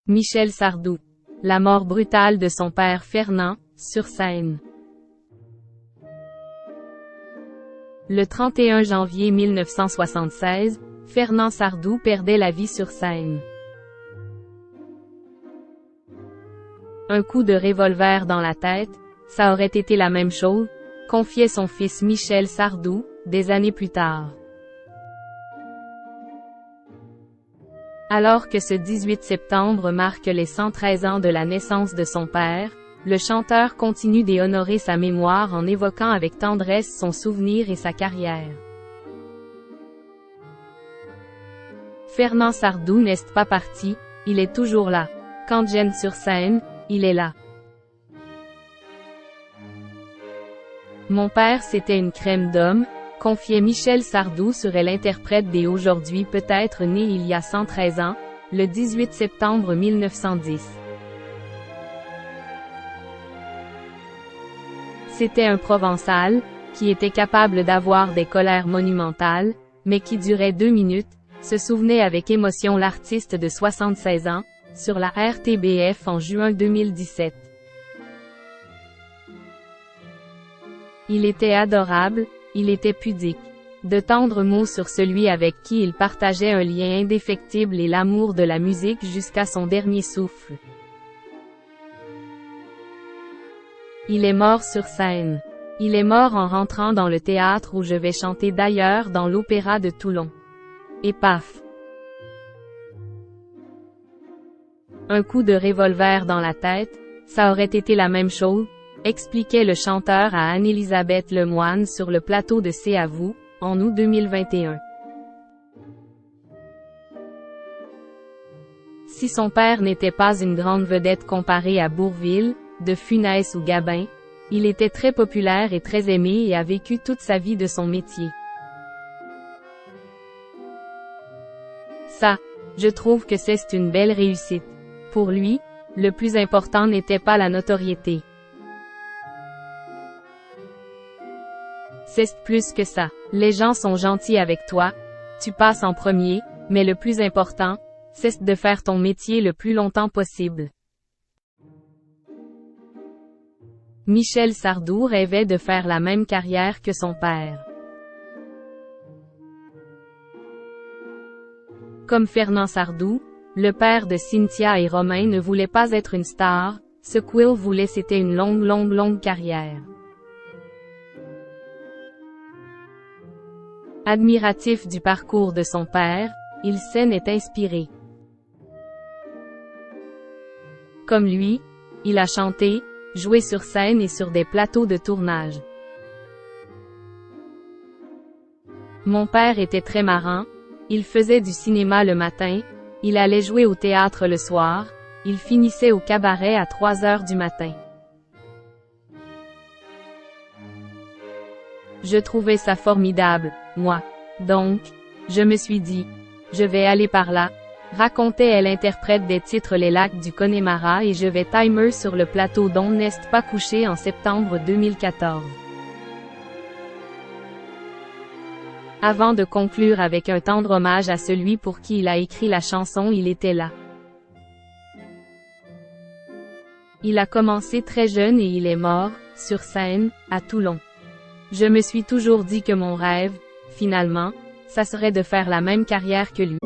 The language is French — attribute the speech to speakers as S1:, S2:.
S1: Michel Sardou. La mort brutale de son père Fernand, sur scène. Le 31 janvier 1976, Fernand Sardou perdait la vie sur scène. Un coup de revolver dans la tête, ça aurait été la même chose, confiait son fils Michel Sardou, des années plus tard. Alors que ce 18 septembre marque les 113 ans de la naissance de son père, le chanteur continue d'honorer sa mémoire en évoquant avec tendresse son souvenir et sa carrière. Fernand Sardou n'est pas parti, il est toujours là. Quand j'aime sur scène, il est là. Mon père c'était une crème d'homme, confiait Michel Sardou serait l'interprète des Aujourd'hui peut-être né il y a 113 ans, le 18 septembre 1910. C'était un Provençal, qui était capable d'avoir des colères monumentales, mais qui durait 2 minutes, se souvenait avec émotion l'artiste de 76 ans, sur la RTBF en juin 2017. Il était adorable, il était pudique. De tendres mots sur celui avec qui il partageait un lien indéfectible et l'amour de la musique jusqu'à son dernier souffle. Il est mort sur scène. Il est mort en rentrant dans le théâtre où je vais chanter d'ailleurs dans l'Opéra de Toulon. Et paf! Un coup de revolver dans la tête, ça aurait été la même chose, expliquait le chanteur à Anne-Élisabeth Lemoine sur le plateau de C'est à vous, en août 2021. Si son père n'était pas une grande vedette comparée à Bourvil, De Funès ou Gabin, il était très populaire et très aimé et a vécu toute sa vie de son métier. Ça, je trouve que c'est une belle réussite. Pour lui, le plus important n'était pas la notoriété. C'est plus que ça. Les gens sont gentils avec toi, tu passes en premier, mais le plus important, c'est de faire ton métier le plus longtemps possible. Michel Sardou rêvait de faire la même carrière que son père. Comme Fernand Sardou, le père de Cynthia et Romain ne voulait pas être une star, ce qu'il voulait c'était une longue carrière. Admiratif du parcours de son père, il s'en est inspiré. Comme lui, il a chanté, joué sur scène et sur des plateaux de tournage. Mon père était très marrant, il faisait du cinéma le matin, il allait jouer au théâtre le soir, il finissait au cabaret à 3 heures du matin. Je trouvais ça formidable, moi. Donc, je me suis dit, je vais aller par là, racontait elle interprète des titres Les Lacs du Connemara et je vais timer sur le plateau dont n'est pas couché en septembre 2014. Avant de conclure avec un tendre hommage à celui pour qui il a écrit la chanson Il était là. Il a commencé très jeune et il est mort, sur scène, à Toulon. Je me suis toujours dit que mon rêve, finalement, ça serait de faire la même carrière que lui.